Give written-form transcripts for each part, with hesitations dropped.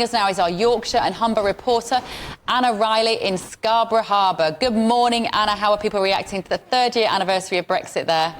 Us now is our Yorkshire and Humber reporter, Anna Riley in Scarborough Harbour. Good morning, Anna. How are people reacting to the third-year anniversary of Brexit there?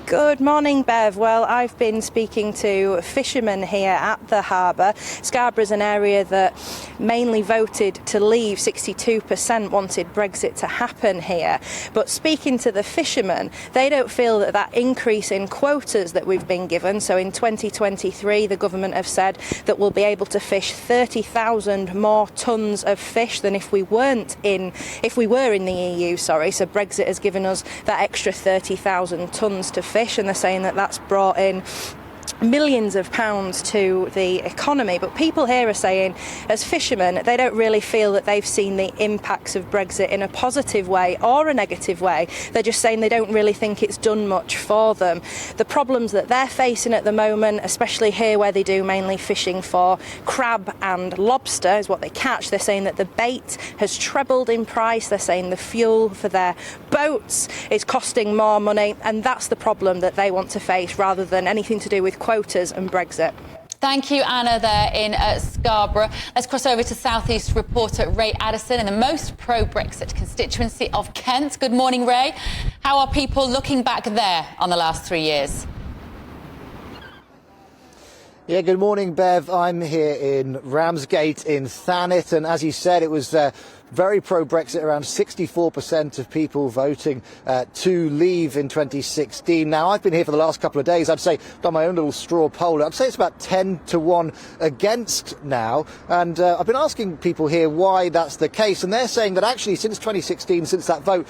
Good morning, Bev. Well, I've been speaking to fishermen here at the harbour. Scarborough's an area that mainly voted to leave. 62% wanted Brexit to happen here. But speaking to the fishermen, they don't feel that that increase in quotas that we've been given, so in 2023 the government have said that we'll be able to fish 30,000 more tonnes of fish than if we were in the EU, so Brexit has given us that extra 30,000 tonnes to fish, and they're saying that that's brought in millions of pounds to the economy. But people here are saying, as fishermen, they don't really feel that they've seen the impacts of Brexit in a positive way or a negative way. They're just saying they don't really think it's done much for them. The problems that they're facing at the moment, especially here where they do mainly fishing for crab and lobster, is what they catch. They're saying that the bait has trebled in price. They're saying the fuel for their boats is costing more money, and that's the problem that they want to face rather than anything to do with quotas and Brexit. Thank you, Anna, there in Scarborough. Let's cross over to South East reporter Ray Addison in the most pro-Brexit constituency of Kent. Good morning, Ray. How are people looking back there on the last 3 years? Yeah, good morning, Bev. I'm here in Ramsgate in Thanet, and as you said, it was very pro-Brexit. Around 64% of people voting to leave in 2016. Now, I've been here for the last couple of days. I'd say, done my own little straw poll. I'd say it's about 10-1 against now. And I've been asking people here why that's the case. And they're saying that actually since 2016, since that vote,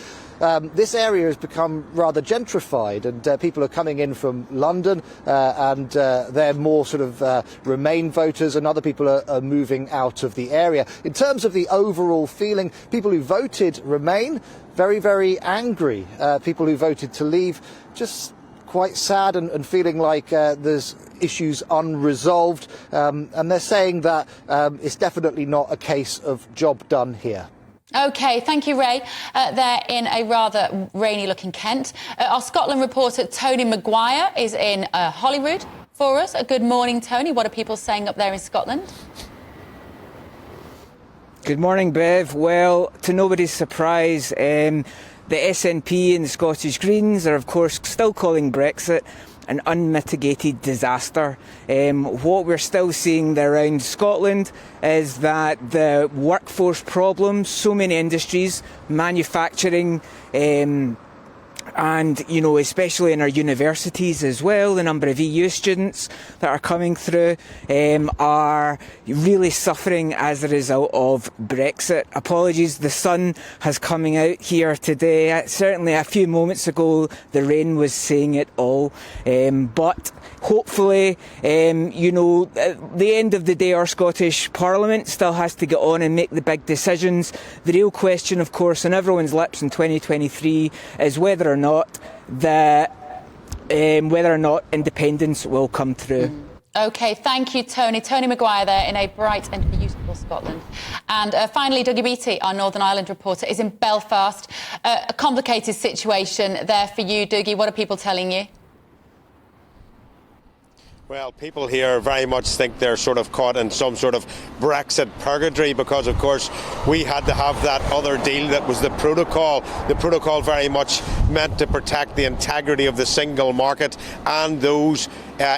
this area has become rather gentrified, and people are coming in from London, and they're more sort of Remain voters, and other people are moving out of the area. In terms of the overall feeling, people who voted Remain, very, very angry. People who voted to leave, just quite sad and feeling like there's issues unresolved. And they're saying that it's definitely not a case of job done here. OK, thank you, Ray. There in a rather rainy-looking Kent. Our Scotland reporter Tony Maguire is in Holyrood for us. Good morning, Tony. What are people saying up there in Scotland? Good morning, Bev. Well, to nobody's surprise, the SNP and the Scottish Greens are, of course, still calling Brexit an unmitigated disaster. What we're still seeing around Scotland is that the workforce problems, so many industries, manufacturing, and, you know, especially in our universities as well, the number of EU students that are coming through are really suffering as a result of Brexit. Apologies, the sun has coming out here today. Certainly a few moments ago, the rain was saying it all. But hopefully, you know, at the end of the day, our Scottish Parliament still has to get on and make the big decisions. The real question, of course, on everyone's lips in 2023 is whether or not independence will come through. OK, thank you, Tony. Tony Maguire there in a bright and beautiful Scotland. And finally, Dougie Beattie, our Northern Ireland reporter, is in Belfast. A complicated situation there for you, Dougie. What are people telling you? Well, people here very much think they're sort of caught in some sort of Brexit purgatory because, of course, we had to have that other deal that was the protocol. The protocol very much meant to protect the integrity of the single market and those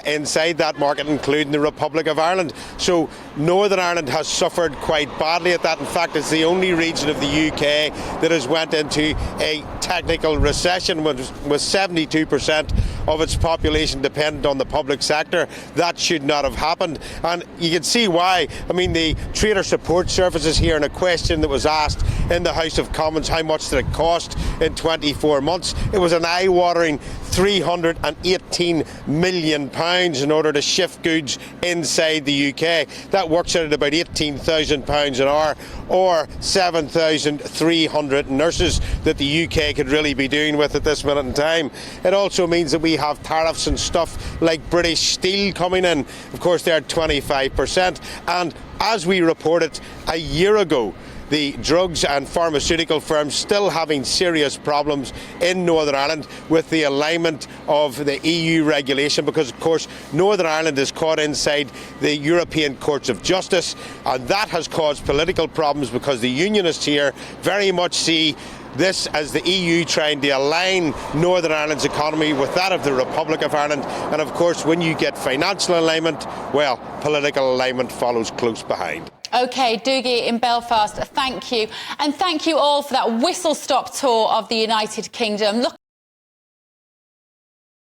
inside that market, including the Republic of Ireland. So Northern Ireland has suffered quite badly at that. In fact, it's the only region of the UK that has went into a technical recession with 72% of its population dependent on the public sector. That should not have happened, and you can see why. I mean, the Trader Support Services here, in a question that was asked in the House of Commons, how much did it cost in 24 months? It was an eye-watering £318 million in order to shift goods inside the UK. That works out at about £18,000 an hour, or 7,300 nurses that the UK could really be doing with at this minute in time. It also means that we have tariffs and stuff like British Steel coming in. Of course, they're 25%. And as we reported a year ago, the drugs and pharmaceutical firms still having serious problems in Northern Ireland with the alignment of the EU regulation, because of course Northern Ireland is caught inside the European Courts of Justice, and that has caused political problems because the unionists here very much see this as the EU trying to align Northern Ireland's economy with that of the Republic of Ireland. And of course, when you get financial alignment, well, political alignment follows close behind. OK, Doogie in Belfast, thank you. And thank you all for that whistle-stop tour of the United Kingdom. Look